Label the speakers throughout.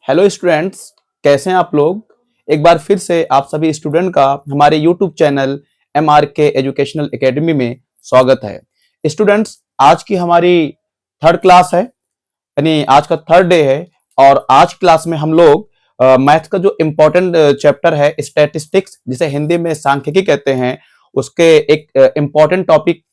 Speaker 1: Hello students, कैसे हैं आप लोग। एक बार फिर से आप सभी स्टूडेंट का हमारे YouTube channel MRK educational academy में स्वागत है। स्टूडेंट्स, आज की हमारी थर्ड क्लास है, यानी आज का थर्ड डे है। और आज क्लास में हम लोग मैथ का जो इम्पोर्टेंट चैप्टर है स्टैटिस्टिक्स, जिसे हिंदी में सांख्यिकी कहते हैं, उसके एक इम्पोर्टेंट टॉपिक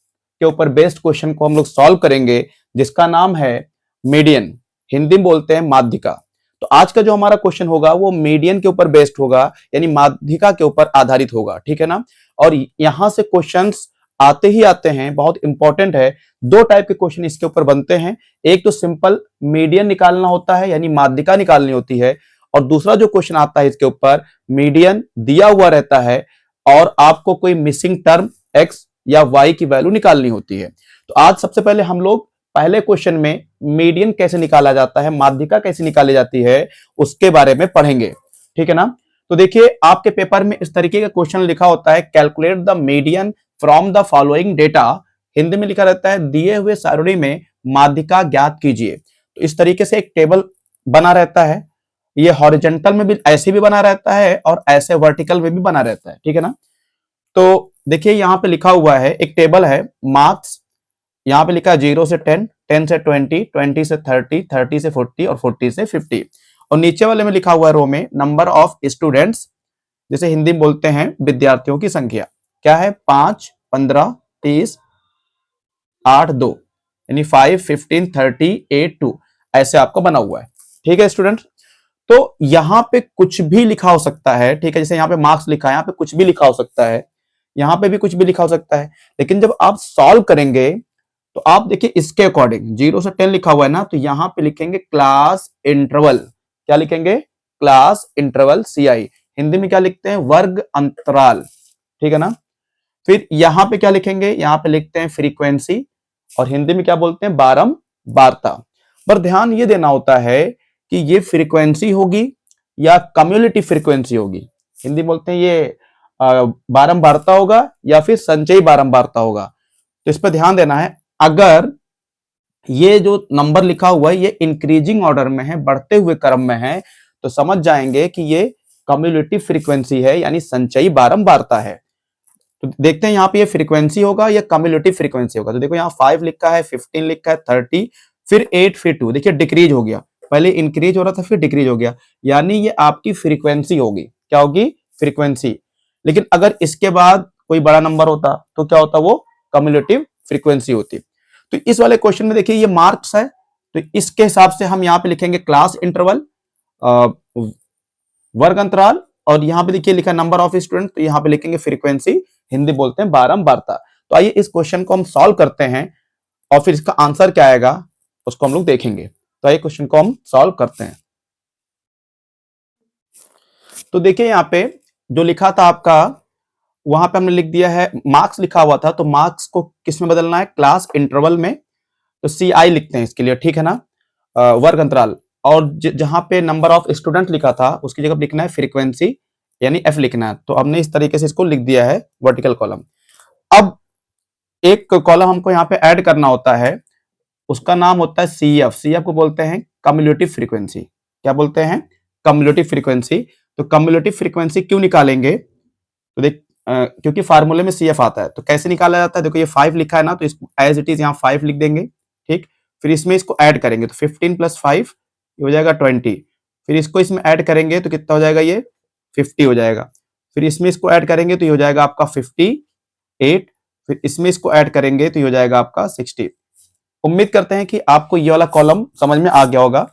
Speaker 1: के ऊपर बेस्ड क्वेश्चन को हम लोग सॉल्व करेंगे, जिसका नाम है मीडियन। हिंदी में बोलते हैं माध्यिका। तो आज का जो हमारा क्वेश्चन होगा वो मीडियन के ऊपर बेस्ड होगा, यानी माध्यिका के ऊपर आधारित होगा, ठीक है ना। और यहां से क्वेश्चंस आते ही आते हैं, बहुत इंपॉर्टेंट है। दो टाइप के क्वेश्चन इसके ऊपर बनते हैं। एक तो सिंपल मीडियन निकालना होता है, यानी माध्यिका निकालनी होती है। और दूसरा जो क्वेश्चन आता है इसके ऊपर, मीडियन दिया हुआ रहता है और आपको कोई मिसिंग टर्म एक्स या वाई की वैल्यू निकालनी होती है। तो आज सबसे पहले हम लोग पहले क्वेश्चन में मीडियन कैसे निकाला जाता है, माध्यिका कैसे निकाली जाती है, उसके बारे में पढ़ेंगे, ठीक है ना। तो देखिए, आपके पेपर में इस तरीके का क्वेश्चन लिखा होता है, calculate the median from the following data. Hindi में लिखा रहता है, दिए हुए सारणी में माध्यिका ज्ञात कीजिए। तो इस तरीके से एक टेबल बना रहता है। ये हॉरिजॉन्टल में भी ऐसे भी बना रहता है और ऐसे वर्टिकल में भी बना रहता है, ठीक है ना। तो देखिए, यहां पे लिखा हुआ है, एक टेबल है मार्क्स। यहाँ पे लिखा है 0 से 10, 10 से 20, 20 से 30, 30 से 40 और 40 से 50। और नीचे वाले में लिखा हुआ है रो में, नंबर ऑफ स्टूडेंट्स, जिसे हिंदी में बोलते हैं विद्यार्थियों की संख्या। क्या है? 5, 15, 30, 8, 2, यानी 5, 15, 30, 8, 2, ऐसे आपका बना हुआ है, ठीक है स्टूडेंट। तो यहां पे कुछ भी लिखा हो सकता है, ठीक है। जैसे यहाँ पे मार्क्स लिखा है, यहाँ पे कुछ भी लिखा हो सकता है, यहाँ पे भी कुछ भी लिखा हो सकता है। लेकिन जब आप सॉल्व करेंगे तो आप देखिए, इसके अकॉर्डिंग 0 से 10 लिखा हुआ है ना, तो यहां पे लिखेंगे क्लास इंटरवल। क्या लिखेंगे? Class interval, CI। हिंदी में क्या लिखते हैं? वर्ग अंतराल, ठीक है ना। फिर यहां पे क्या लिखेंगे? यहां पे लिखते हैं फ्रीक्वेंसी, और हिंदी में क्या बोलते हैं? बारंबारता। पर ध्यान ये देना होता है कि ये फ्रीक्वेंसी होगी या कम्युलेटिव फ्रीक्वेंसी होगी। हिंदी बोलते हैं ये बारंबारता होगा या फिर संचयी बारंबारता होगा। तो इस पर ध्यान देना है। अगर ये जो नंबर लिखा हुआ है ये इंक्रीजिंग ऑर्डर में है, बढ़ते हुए क्रम में है, तो समझ जाएंगे कि ये कम्युलेटिव फ्रीक्वेंसी है, यानी संचयी बारंबारता है। तो देखते हैं यहाँ पे ये फ्रीक्वेंसी होगा या कम्युलेटिव फ्रीक्वेंसी होगा। तो देखो, यहाँ 5 लिखा है, 15 लिखा है, 30, फिर 8, फिर 2। देखिए, डिक्रीज हो गया। पहले इंक्रीज हो रहा था, फिर डिक्रीज हो गया, यानी ये आपकी फ्रीक्वेंसी होगी। क्या होगी? फ्रीक्वेंसी। लेकिन अगर इसके बाद कोई बड़ा नंबर होता तो क्या होता? वो कम्युलेटिव फ्रीक्वेंसी होती। तो इस वाले क्वेश्चन में देखिए, ये मार्क्स है, तो इसके हिसाब से हम यहाँ पे लिखेंगे क्लास इंटरवल, वर्ग अंतराल। और यहाँ पे देखिए लिखा नंबर ऑफ स्टूडेंट, तो यहाँ पे लिखेंगे फ्रीक्वेंसी, हिंदी बोलते हैं बारंबारता। तो आइए इस क्वेश्चन को हम सॉल्व करते हैं और फिर इसका आंसर क्या आएगा उसको हम लोग देखेंगे। तो आइए क्वेश्चन को हम सॉल्व करते हैं। तो देखिए, यहाँ पे जो लिखा था आपका, वहां पे हमने लिख दिया है, मार्क्स लिखा हुआ था, तो मार्क्स को किस में बदलना है? क्लास इंटरवल में। तो CI लिखते हैं इसके लिए, ठीक है ना, वर्ग अंतराल। और जहां पे नंबर ऑफ स्टूडेंट लिखा था उसकी जगह लिखना है फ्रीक्वेंसी, यानी F लिखना है। तो हमने इस तरीके से इसको लिख दिया है, वर्टिकल कॉलम। अब एक कॉलम हमको यहाँ पे ऐड करना होता है, उसका नाम होता है CF। CF को बोलते हैं कम्युलेटिव फ्रीक्वेंसी। क्या बोलते हैं? Cumulative frequency. तो कम्युलेटिव फ्रीक्वेंसी क्यों निकालेंगे? तो देख, क्योंकि फार्मूले में CF आता है। तो कैसे निकाला जाता है? देखो, ये 5 लिखा है ना, तो इसको एज इट इज यहाँ 5 लिख देंगे, ठीक। फिर इसमें इसको ऐड करेंगे, तो 15 + 5 ये हो जाएगा 20। फिर इसको इसमें ऐड करेंगे तो कितना हो जाएगा? ये 50 हो जाएगा। फिर इसमें इसको ऐड करेंगे तो ये हो जाएगा आपका 58। फिर इसमें इसको ऐड करेंगे तो ये हो जाएगा आपका 60। उम्मीद करते हैं कि आपको ये वाला कॉलम समझ में आ गया होगा।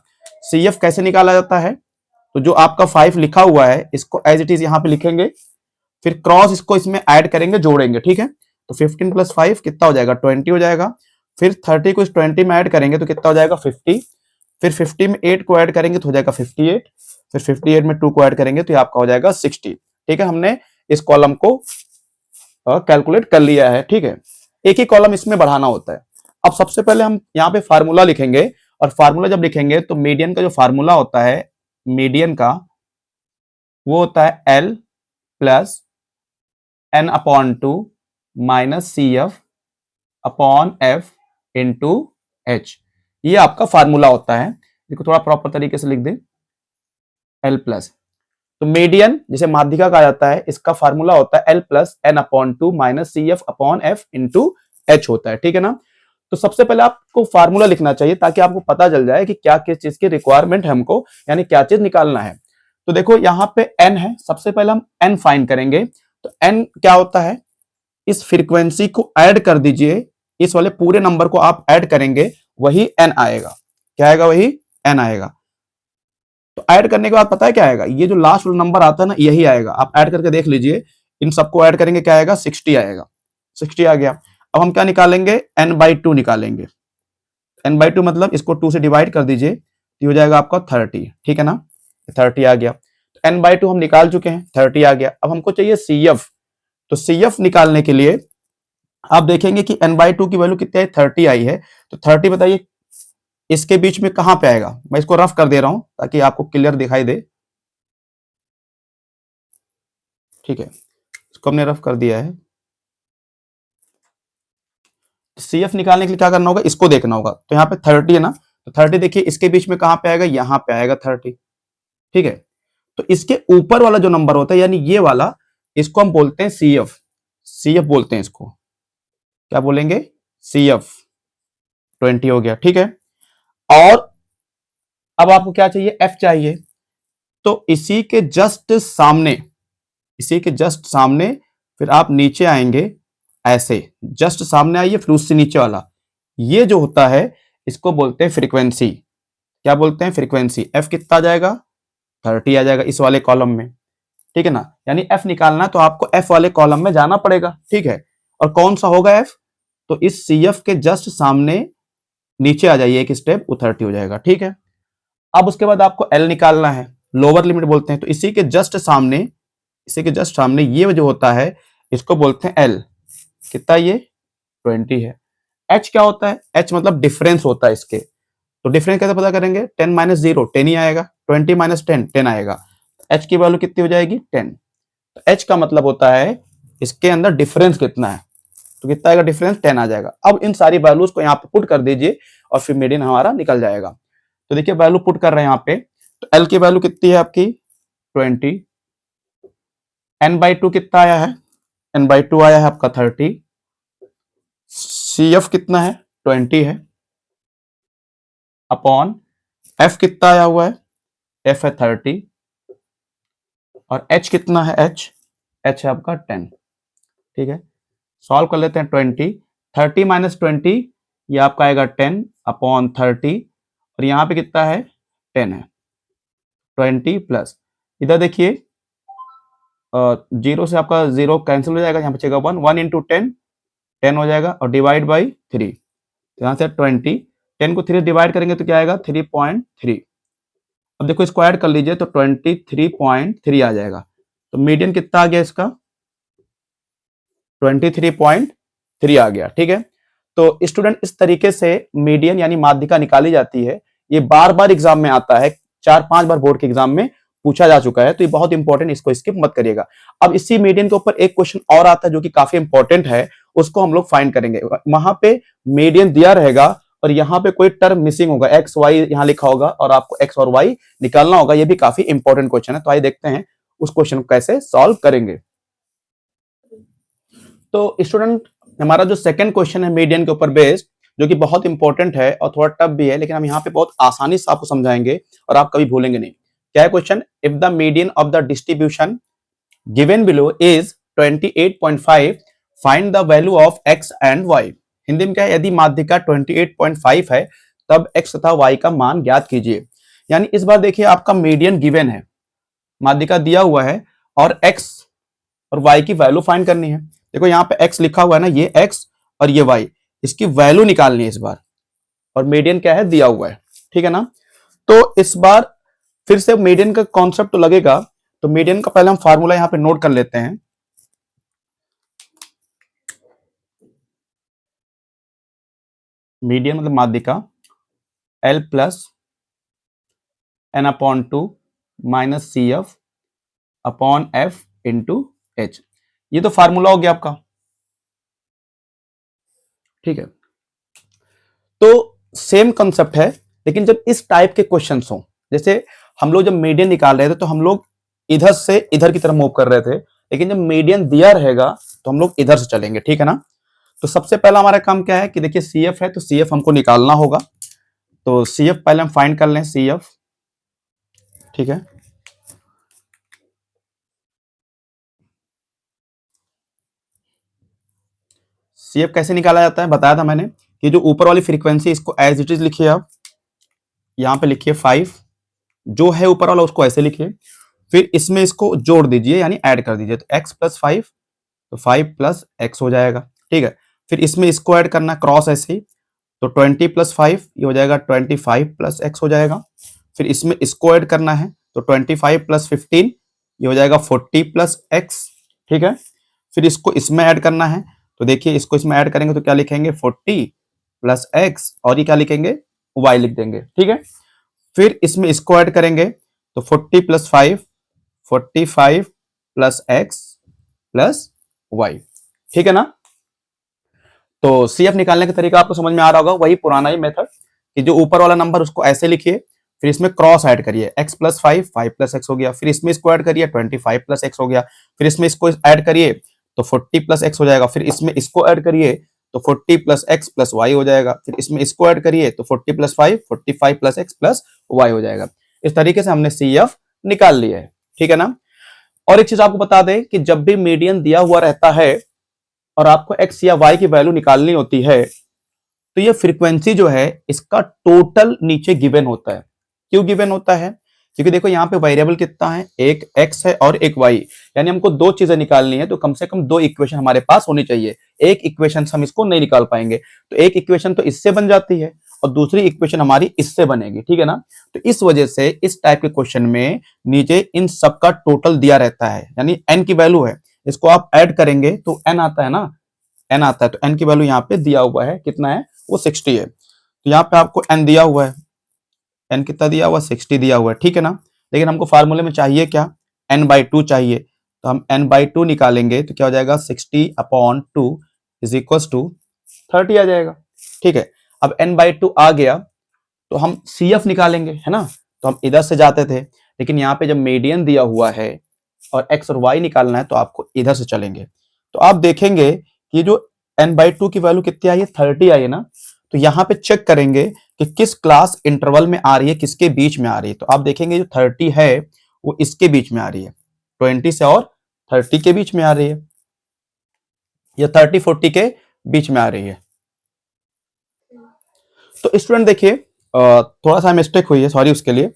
Speaker 1: CF कैसे निकाला जाता है? तो जो आपका 5 लिखा हुआ है इसको एज इट इज यहाँ पे लिखेंगे, फिर क्रॉस इसको इसमें ऐड करेंगे, जोड़ेंगे, ठीक है। तो 15 + 5 कितना हो जाएगा? 20 हो जाएगा। फिर 30 को इस 20 में ऐड करेंगे तो कितना हो जाएगा? 50। फिर 50 में 8 को ऐड करेंगे तो हो जाएगा 58। फिर 58 में 2 को ऐड करेंगे तो ये आपका हो जाएगा 60, ठीक है। हमने इस कॉलम को कैलकुलेट कर लिया है, ठीक है। एक ही कॉलम इसमें बढ़ाना होता है। अब सबसे पहले हम यहाँ पे फार्मूला लिखेंगे, और फार्मूला जब लिखेंगे तो मीडियन का जो फार्मूला होता है, मीडियन का, वो होता है L + N/2 - CF upon F × H। ये आपका फार्मूला होता है। देखो, थोड़ा प्रॉपर तरीके से लिख दे। L plus. तो मीडियन जिसे माध्यिका कहा जाता है, इसका फार्मूला होता है L plus N upon two minus C F upon F into H होता है, ठीक है ना। तो सबसे पहले आपको फार्मूला लिखना चाहिए ताकि आपको पता चल जाए कि क्या किस चीज की रिक्वायरमेंट है हमको, यानी क्या चीज निकालना है। तो देखो यहाँ पे एन है, सबसे पहले हम एन फाइंड करेंगे। तो एन क्या होता है, इस फ्रीक्वेंसी को ऐड कर दीजिए, इस वाले पूरे नंबर को आप ऐड करेंगे, वही एन आएगा। क्या आएगा, वही एन आएगा। तो ऐड करने के बाद पता है क्या आएगा, ये जो लास्ट वाला नंबर आता है ना, यही आएगा। आप ऐड करके देख लीजिए, इन सबको ऐड करेंगे क्या आएगा, 60 आएगा। 60 आ गया। अब हम क्या निकालेंगे, n/2 निकालेंगे। n/2 मतलब इसको 2 से डिवाइड कर दीजिए, ये हो जाएगा आपका 30, ठीक है ना। 30 आ गया। तो n/2 हम निकाल चुके हैं, 30 आ गया। अब हमको चाहिए CF। तो CF निकालने के लिए आप देखेंगे कि n/2 की वैल्यू कितनी आई, 30 आई है। तो 30 बताइए इसके बीच में कहां पे आएगा। मैं इसको रफ कर दे रहा हूं ताकि आपको क्लियर दिखाई दे, ठीक है। इसको हमने रफ कर दिया है। CF निकालने के लिए क्या करना होगा, इसको देखना होगा। तो यहाँ पे 30 है ना, तो 30 देखिए इसके बीच में कहां पे आएगा, यहां पे आएगा 30, ठीक है। तो इसके ऊपर वाला जो नंबर होता है यानी ये वाला, इसको हम बोलते हैं CF। CF बोलते हैं इसको, क्या बोलेंगे, CF। 20 हो गया, ठीक है। और अब आपको क्या चाहिए, F चाहिए। तो इसी के जस्ट सामने, इसी के जस्ट सामने फिर आप नीचे आएंगे, ऐसे जस्ट सामने आइए, फिर उससे नीचे वाला, ये जो होता है इसको बोलते हैं फ्रीक्वेंसी। क्या बोलते हैं, फ्रीक्वेंसी। F कितना आ जाएगा, 30 आ जाएगा इस वाले कॉलम में, ठीक है ना। यानी F निकालना तो आपको F वाले कॉलम में जाना पड़ेगा, ठीक है। और कौन सा होगा F, तो इस CF के जस्ट सामने नीचे आ जाइए एक स्टेप, वो 30 हो जाएगा, ठीक है। अब उसके बाद आपको L निकालना है, लोअर लिमिट बोलते हैं। तो इसी के जस्ट सामने, इसी के जस्ट सामने ये जो होता है इसको बोलते हैं L। कितना, ये 20 है। H क्या होता है, H मतलब डिफरेंस होता है इसके। तो डिफरेंस कैसे पता करेंगे, 10 माइनस 0 10 ही आएगा, 20 माइनस 10 10 आएगा। H की वैल्यू कितनी हो जाएगी, 10। तो H का मतलब होता है इसके अंदर डिफरेंस कितना है, तो कितना आएगा डिफरेंस, 10 आ जाएगा। अब इन सारी वैल्यूज को यहाँ पे पुट कर दीजिए और फिर मीडियन हमारा निकल जाएगा। तो देखिए वैल्यू पुट कर रहे हैं यहाँ पे। तो L की वैल्यू कितनी है आपकी, 20। n/2 कितना आया है, n/2 आया है आपका 30। CF कितना है, 20 है, अपॉन F कितना आया हुआ है, F है 30, और H कितना है, H है आपका 10, ठीक है। सॉल्व कर लेते हैं। 30 माइनस 20, ये आपका आएगा 10 अपॉन 30, और यहाँ पे कितना है, 10 है। 20 प्लस, इधर देखिए 0 से आपका 0 कैंसिल हो जाएगा, यहाँ पे बचेगा 1, 1 इंटू 10 10 हो जाएगा, और डिवाइड बाई 3। तो यहाँ से 20, 10 को 3 डिवाइड करेंगे तो क्या आएगा, 3.3। अब देखो इसको ऐड कर लीजिए तो 23.3 आ जाएगा। तो मीडियन कितना आ गया इसका, 23.3 आ गया, ठीक है। तो स्टूडेंट इस तरीके से मीडियन यानी माध्यिका निकाली जाती है। ये बार बार एग्जाम में आता है, 4-5 बार बोर्ड के एग्जाम में पूछा जा चुका है, तो ये बहुत इंपॉर्टेंट, इसको स्किप मत करिएगा। अब इसी मीडियन के ऊपर एक क्वेश्चन और आता है जो कि काफी इंपॉर्टेंट है, उसको हम लोग फाइंड करेंगे। वहां पे मीडियन दिया रहेगा और यहाँ पे कोई टर्म मिसिंग होगा, एक्स वाई यहाँ लिखा होगा और आपको एक्स और वाई निकालना होगा। ये भी काफी इंपॉर्टेंट क्वेश्चन है, तो आइए देखते हैं उस क्वेश्चन को कैसे सॉल्व करेंगे। तो स्टूडेंट हमारा जो सेकंड क्वेश्चन है मीडियन के ऊपर बेस्ड, जो कि बहुत इंपॉर्टेंट है और थोड़ा टफ भी है, लेकिन हम यहाँ पे बहुत आसानी से आपको समझाएंगे और आप कभी भूलेंगे नहीं। क्या है question, if the median of the distribution given below is 28.5, find the value of x and y। Hindi में क्या है, यदि माध्यिका 28.5 है तब x तथा y का मान ज्ञात कीजिए। यानी इस बार देखिए आपका मीडियन गिवन है, माध्यिका दिया हुआ है और x और y की वैल्यू फाइंड करनी है। देखो यहाँ पे x लिखा हुआ है ना, ये x और ये y, इसकी वैल्यू निकालनी है इस बार, और मीडियन क्या है, दिया हुआ है, ठीक है ना। तो इस बार फिर से मीडियन का कॉन्सेप्ट तो लगेगा, तो मीडियन का पहले हम फार्मूला यहां पे नोट कर लेते हैं। मीडियन मतलब माध्यिका, L plus n upon 2 minus CF upon F into H। ये तो फार्मूला हो गया आपका, ठीक है। तो सेम कंसेप्ट है, लेकिन जब इस टाइप के क्वेश्चंस हो, जैसे हम लोग जब मीडियन निकाल रहे थे तो हम लोग इधर से इधर की तरफ मूव कर रहे थे, लेकिन जब मीडियन दिया रहेगा तो हम लोग इधर से चलेंगे, ठीक है ना। तो सबसे पहला हमारा काम क्या है कि देखिए सी एफ है तो सी एफ हमको निकालना होगा। तो सी एफ पहले हम फाइंड कर लें, सी एफ, ठीक है। सी एफ कैसे निकाला जाता है बताया था मैंने कि जो ऊपर वाली फ्रीक्वेंसी इसको एज इट इज लिखिए, आप यहां पे लिखिए 5, जो है ऊपर वाला उसको ऐसे लिखिए, फिर इसमें इसको जोड़ दीजिए यानी ऐड कर दीजिए, तो x प्लस 5, तो 5 प्लस एक्स हो जाएगा, ठीक है। फिर इसमें इसको ऐड करना क्रॉस ऐसे ही, तो 20 प्लस 5 ये हो जाएगा 25 प्लस एक्स हो जाएगा। फिर इसमें इसको ऐड करना है, तो 25 प्लस 15 ये हो जाएगा 40 प्लस एक्स, ठीक है। फिर इसको इसमें ऐड करना है, तो देखिए इसको इसमें ऐड करेंगे तो क्या लिखेंगे 40 प्लस एक्स, और ये क्या लिखेंगे y लिख देंगे, ठीक है। फिर इसमें इसको ऐड करेंगे तो 40 plus 5 45 plus x plus y, ठीक है ना। तो सी एफ निकालने का तरीका आपको समझ में आ रहा होगा, वही पुराना ही मेथड कि जो ऊपर वाला नंबर उसको ऐसे लिखिए, फिर इसमें क्रॉस ऐड करिए, x प्लस 5 5 प्लस एक्स हो गया, फिर इसमें इसको ऐड करिए 25 प्लस एक्स हो गया, फिर इसमें इसको ऐड करिए तो 40 प्लस एक्स हो जाएगा, फिर इसमें इसको ऐड करिए तो 40 प्लस एक्स प्लस वाई हो जाएगा, फिर इसमें इसको ऐड करिए तो 40 plus 5 45 plus x plus y हो जाएगा। इस तरीके से हमने सी एफ निकाल लिया है, ठीक है ना। और एक चीज आपको बता दें कि जब भी मीडियन दिया हुआ रहता है और आपको एक्स या वाई की वैल्यू निकालनी होती है, तो ये फ्रीक्वेंसी जो है इसका टोटल नीचे गिवन होता है। क्यों गिवन होता है? क्योंकि देखो यहाँ पे वेरिएबल कितना है, एक x है और एक y, यानी हमको दो चीजें निकालनी है, तो कम से कम दो इक्वेशन हमारे पास होनी चाहिए। एक इक्वेशन हम इसको नहीं निकाल पाएंगे, तो एक इक्वेशन तो इससे बन जाती है और दूसरी इक्वेशन हमारी इससे बनेगी, ठीक है ना। तो इस वजह से इस टाइप के क्वेश्चन में नीचे इन सब का टोटल दिया रहता है, यानी n की वैल्यू है, इसको आप ऐड करेंगे तो n आता है ना, n आता है, तो n की वैल्यू यहाँ पे दिया हुआ है, कितना है वो 60 है। तो यहाँ पे आपको n दिया हुआ है, n कितना दिया हुआ 60 दिया हुआ है, ठीक है ना। लेकिन हमको फार्मूले में चाहिए क्या, n/2 चाहिए, तो हम n/2 निकालेंगे तो क्या हो जाएगा 60/2 इज इक्वल टू 30 आ जाएगा, ठीक है। अब n/2 आ गया तो हम CF निकालेंगे, है ना। तो हम इधर से जाते थे, लेकिन यहाँ पे जब मीडियन दिया हुआ है और x और y निकालना है तो आपको इधर से चलेंगे। तो आप देखेंगे कि जो n/2 की वैल्यू कितनी आई है 30 आई है ना। तो यहाँ पे चेक करेंगे कि किस क्लास इंटरवल में आ रही है, किसके बीच में आ रही है। तो आप देखेंगे जो 30 है वो इसके बीच में आ रही है, 20 से और 30 के बीच में आ रही है, या 30-40 के बीच में आ रही है। तो स्टूडेंट देखिए थोड़ा सा मिस्टेक हुई है, सॉरी उसके लिए।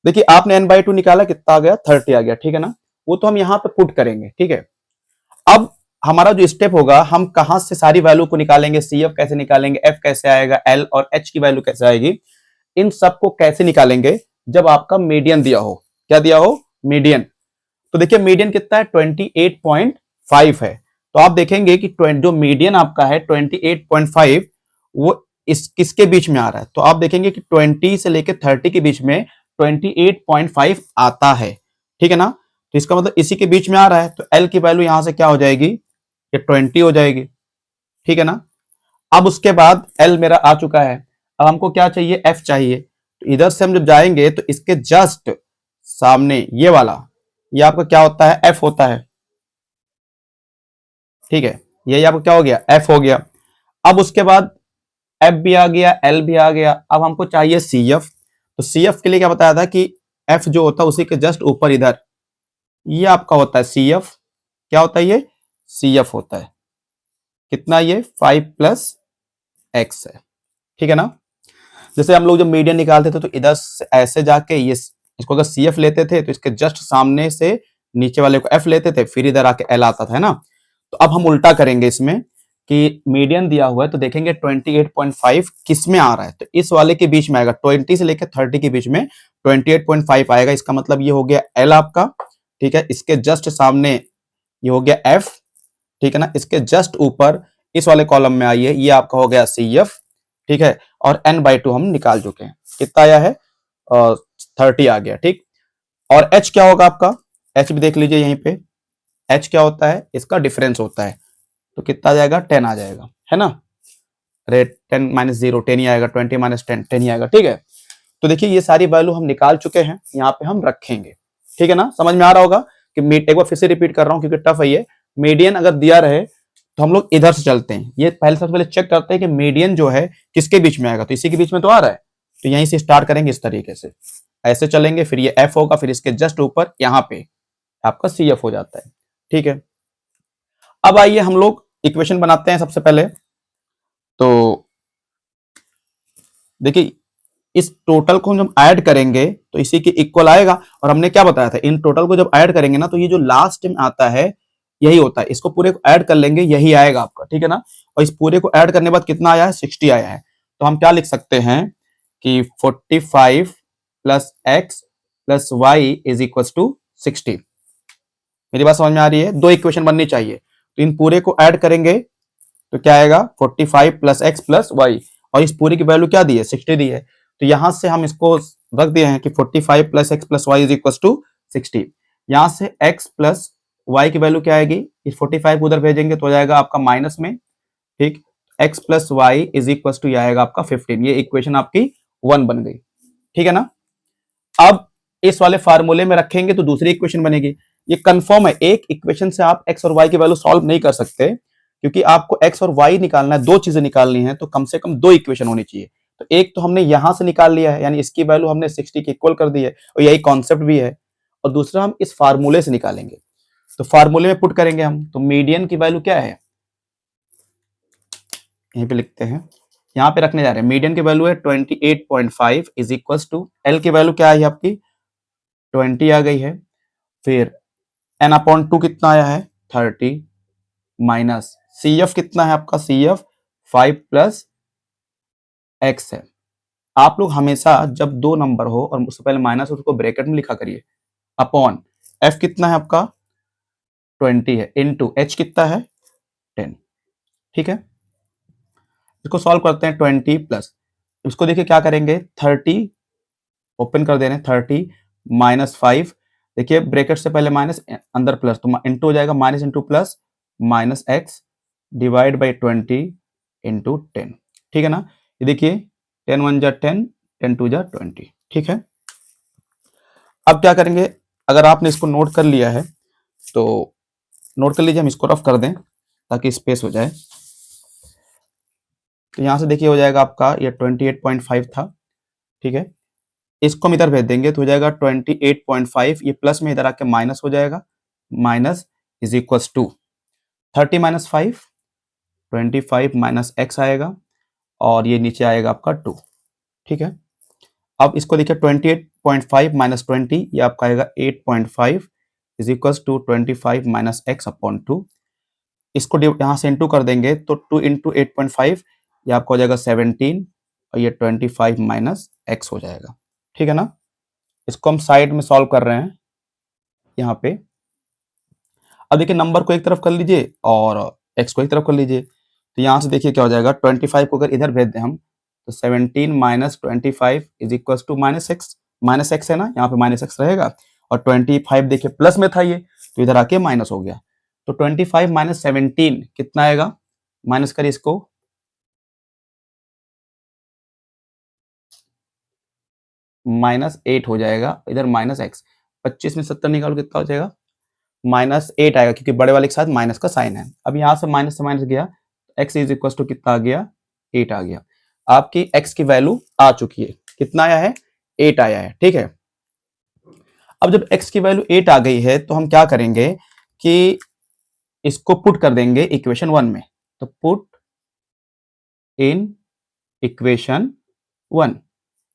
Speaker 1: देखिए आपने n/2 निकाला, कितना आ गया 30 आ गया, ठीक है ना। वो तो हम यहाँ पे पुट करेंगे, ठीक है। अब हमारा जो स्टेप होगा, हम कहां से सारी वैल्यू को निकालेंगे, CF कैसे निकालेंगे, F कैसे आएगा, L और H की वैल्यू कैसे आएगी, इन सबको कैसे निकालेंगे जब आपका मीडियन दिया हो। क्या दिया हो, मीडियन। तो देखिए मीडियन कितना है 28.5 है। तो आप देखेंगे कि जो मीडियन आपका है 28.5 वो इस किसके बीच में आ रहा है। तो आप देखेंगे कि 20 से लेकर 30 के बीच में 28.5 आता है, ठीक है ना। तो इसका मतलब इसी के बीच में आ रहा है, तो L की वैल्यू यहां से क्या हो जाएगी, ये 20 हो जाएगी, ठीक है ना। अब उसके बाद L मेरा आ चुका है, अब हमको क्या चाहिए, F चाहिए। तो इधर से हम जब जाएंगे तो इसके जस्ट सामने ये वाला, ये आपका क्या होता है, F होता है, ठीक है। ये आपको क्या हो गया, F हो गया। अब उसके बाद F भी आ गया, L भी आ गया, अब हमको चाहिए CF। तो CF के लिए क्या बताया था कि F जो होता है उसी के जस्ट ऊपर इधर ये आपका होता है CF। क्या होता है ये, CF होता है, कितना, ये 5 प्लस एक्स है, ठीक है ना। जैसे हम लोग जब मीडियन निकालते थे तो इधर से ऐसे जाके ये इसको अगर CF लेते थे तो इसके जस्ट सामने से नीचे वाले को F लेते थे, फिर इधर आके L आता था, है ना। तो अब हम उल्टा करेंगे इसमें कि मीडियन दिया हुआ है तो देखेंगे 28.5 किस में आ रहा है, तो इस वाले के बीच में आएगा, 20 से लेकर 30 के बीच में 28.5 आएगा। इसका मतलब ये हो गया L आपका, ठीक है। इसके जस्ट सामने ये हो गया F, ठीक है ना। इसके जस्ट ऊपर इस वाले कॉलम में आइए, ये आपका हो गया CF, ठीक है। और n/2 हम निकाल चुके हैं, कितना आया है 30 आ गया, ठीक। और H क्या होगा आपका, H भी देख लीजिए यहीं पे, H क्या होता है, इसका डिफरेंस होता है, तो कितना आ जाएगा 10 आ जाएगा, है ना। रेट 10 - 0 10 ही आएगा, 20 - 10 10 ही आएगा, ठीक है। तो देखिए ये सारी वैल्यू हम निकाल चुके हैं, यहाँ पे हम रखेंगे। ठीक है ना, समझ में आ रहा होगा कि एक बार फिर से रिपीट कर रहा हूँ क्योंकि टफ है ये। मीडियन अगर दिया रहे तो हम लोग इधर से चलते हैं, ये पहले सबसे पहले चेक करते हैं कि मीडियन जो है किसके बीच में आएगा, तो इसी के बीच में तो आ रहा है, तो यहीं से स्टार्ट करेंगे इस तरीके से, ऐसे चलेंगे, फिर ये एफ होगा, फिर इसके जस्ट ऊपर यहाँ पे आपका सी एफ हो जाता है। ठीक है, अब आइए हम लोग इक्वेशन बनाते हैं सबसे पहले। तो देखिए इस टोटल को जब ऐड करेंगे तो इसी के इक्वल आएगा, और हमने क्या बताया था, इन टोटल को जब ऐड करेंगे ना तो ये जो लास्ट में आता है यही होता है, इसको पूरे को ऐड कर लेंगे यही आएगा आपका। ठीक है ना, और इस पूरे को ऐड करने के बाद कितना आया है, 60 आया है। तो हम क्या लिख सकते हैं कि 45 plus x plus y is equal to 60। मेरी बात समझ में आ रही है, दो इक्वेशन बननी चाहिए, तो इन पूरे को ऐड करेंगे तो क्या आएगा 45 प्लस एक्स प्लस वाई, और इस पूरे की वैल्यू क्या दी है, 60 दी है, तो यहां से हम इसको रख दिए हैं कि 45 plus x plus y is equal to 60। यहां से एक्स प्लस वाई की वैल्यू क्या आएगी, इस 45 को उधर भेजेंगे तो हो जाएगा आपका माइनस में। ठीक, x plus y is equal to आएगा आपका 15। ये इक्वेशन आपकी 1 बन गई। ठीक है ना, अब इस वाले फार्मूले में रखेंगे तो दूसरी इक्वेशन बनेगी। ये कंफर्म है, एक इक्वेशन से आप एक्स और वाई की वैल्यू सॉल्व नहीं कर सकते, क्योंकि आपको एक्स और वाई निकालना है, दो चीजें निकालनी है, तो कम से कम दो इक्वेशन होनी चाहिए। तो एक तो हमने यहां से निकाल लिया है, यानी इसकी वैल्यू हमने 60 के इक्वल कर दी है, और यही कॉन्सेप्ट भी है, और दूसरा हम इस फार्मूले से निकालेंगे। तो फार्मूले में पुट करेंगे हम, तो मीडियन की वैल्यू क्या है, यहीं पे लिखते हैं, यहां पे रखने जा रहे हैं, मीडियन की वैल्यू है 28.5 इज इक्वल टू, एल की वैल्यू क्या है आपकी 20 आ गई है, फिर n अपॉन 2 कितना आया है 30, माइनस सी एफ कितना है आपका, सी एफ 5 प्लस एक्स है। आप लोग हमेशा जब दो नंबर हो और उससे पहले माइनस उसको ब्रैकेट में लिखा करिए, अपॉन एफ कितना है आपका 20 है, इनटू एच कितना है 10। ठीक है, इसको सॉल्व करते हैं, 20 प्लस, इसको देखिए क्या करेंगे, 30 ओपन कर दे रहे हैं, 30 माइनस 5, देखिए ब्रैकेट से पहले माइनस अंदर प्लस, तो इंटू हो जाएगा, minus into plus minus x divide by 20 into 10। ठीक है ना, ये देखिए 10 1 जा 10, 10 2 जा 20। ठीक है, अब क्या करेंगे, अगर आपने इसको नोट कर लिया है तो नोट कर लीजिए, हम इसको रफ कर दें ताकि स्पेस हो जाए। तो यहां से देखिए हो जाएगा आपका ये 28.5 था। ठीक है, इसको हम इधर भेज देंगे तो हो जाएगा 28.5, ये प्लस में इधर आके माइनस हो जाएगा, minus is equal to 30 minus 5, 25 minus x आएगा, और ये नीचे आएगा आपका 2। ठीक है, अब इसको देखिए 28.5 माइनस 20, ये आपका आएगा 8.5 is equal to 25 minus x upon 2। इसको यहां से इंटू कर देंगे तो 2 इंटू 8.5 ये आपका हो जाएगा 17, और ये 25 माइनस एक्स हो जाएगा। ठीक है ना, इसको हम साइड में सॉल्व कर रहे हैं यहाँ पे। अब देखिए नंबर को एक तरफ कर लीजिए और एक्स को एक तरफ कर लीजिए, तो यहाँ से देखिए क्या हो जाएगा, 25 को अगर इधर भेज दें हम तो 17 minus 25 is equal to minus x है ना, यहाँ पे माइनस एक्स रहेगा, और 25 देखिए प्लस में था ये, तो इधर आके माइनस हो गया, तो 25 माइनस 17 कितना आएगा, माइनस करिए इसको, -8 हो जाएगा, इधर माइनस एक्स, 25 में 70 निकालो कितना हो जाएगा, -8 आएगा, क्योंकि बड़े वाले के साथ माइनस का साइन है। अब यहां से माइनस गया, x इज इक्वल टू कितना आ गया, 8 आ गया। आपकी x की वैल्यू आ चुकी है, कितना आया है 8 आया है। ठीक है, अब जब x की वैल्यू 8 आ गई है तो हम क्या करेंगे कि इसको पुट कर देंगे इक्वेशन 1 में, तो पुट इन इक्वेशन 1,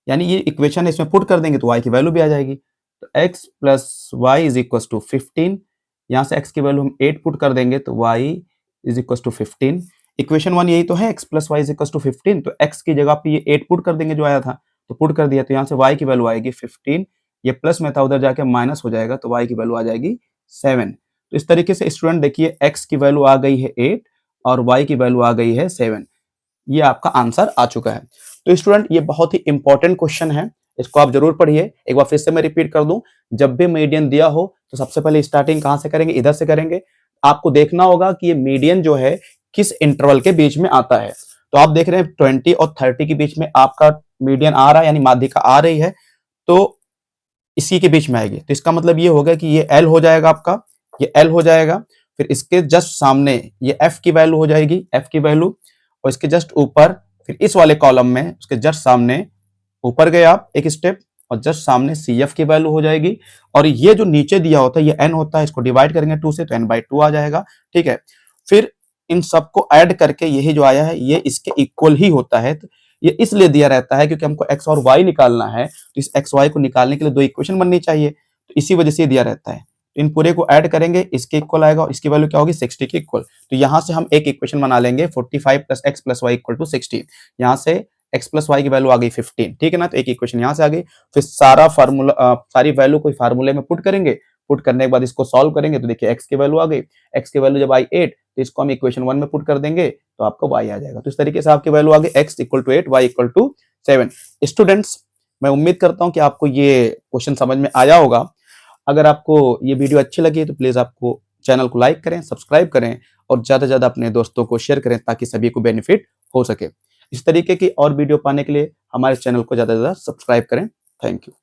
Speaker 1: यानी ये इक्वेशन है, इसमें पुट कर देंगे तो y की वैल्यू भी आ जाएगी, तो x plus y is equal to 15, यहां से x की वैल्यू हम 8 पुट कर देंगे तो y is equal to 15। Equation 1 यही तो है, x plus y is equal to 15, तो x की जगह पे ये 8 पुट कर देंगे जो आया था, तो पुट कर दिया, तो यहाँ से y की वैल्यू आएगी 15, ये प्लस में था उधर जाके माइनस हो जाएगा, तो y की वैल्यू आ जाएगी 7। तो इस तरीके से स्टूडेंट देखिए x की वैल्यू आ गई है 8 और y की वैल्यू आ गई है 7, ये आपका आंसर आ चुका है। तो स्टूडेंट ये बहुत ही इंपॉर्टेंट क्वेश्चन है, इसको आप जरूर पढ़िए। एक बार फिर से मैं रिपीट कर दूं, जब भी मीडियन दिया हो तो सबसे पहले स्टार्टिंग कहां से करेंगे, इधर से करेंगे। आपको देखना होगा कि ये मीडियन जो है किस इंटरवल के बीच में आता है। तो आप देख रहे हैं 20 और 30 के बीच में आपका मीडियन आ रहा है, यानी माध्यिका आ रही है, तो इसी के बीच में आएगी। तो इसका मतलब ये होगा कि ये L हो जाएगा आपका, ये L हो जाएगा। फिर इसके जस्ट सामने ये F की वैल्यू हो जाएगी, F की वैल्यू, और इसके जस्ट ऊपर फिर इस वाले कॉलम में उसके जस्ट सामने ऊपर गए आप एक स्टेप, और जस्ट सामने CF की वैल्यू हो जाएगी। और ये जो नीचे दिया होता है ये N होता है, इसको डिवाइड करेंगे 2 से तो N/2 आ जाएगा, ठीक है। फिर इन सबको ऐड करके यही जो आया है ये इसके इक्वल ही होता है। तो ये इसलिए दिया रहता है क्योंकि हमको x और y निकालना है, तो इस x y को निकालने के लिए 2 इक्वेशन बननी चाहिए, तो इसी वजह से ये दिया रहता है। तो इन पूरे को ऐड करेंगे, इसके इक्वल आएगा और इसकी वैल्यू क्या होगी 60 के इक्वल। तो यहाँ से हम एक इक्वेशन बना लेंगे 45 + x + y = 60। यहाँ से x + y की वैल्यू आ गई 15, ठीक है ना। तो एक इक्वेशन यहाँ से आ गई। फिर सारा फार्मूला सारी वैल्यू को फार्मूले में पुट करेंगे, पुट करने के बाद इसको सॉल्व करेंगे तो देखिए x की वैल्यू आ गई। x की वैल्यू जब आई 8 तो इसको हम इक्वेशन 1 में पुट कर देंगे तो आपको y आ जाएगा। तो इस तरीके से आपकी वैल्यू आ गई x = 8, y = 7। स्टूडेंट्स, मैं उम्मीद करता हूं कि आपको ये क्वेश्चन समझ में आया होगा। अगर आपको ये वीडियो अच्छी लगी तो प्लीज आपको चैनल को लाइक करें, सब्सक्राइब करें और ज्यादा से ज्यादा अपने दोस्तों को शेयर करें ताकि सभी को बेनिफिट हो सके। इस तरीके की और वीडियो पाने के लिए हमारे चैनल को ज्यादा से ज्यादा सब्सक्राइब करें। Thank you.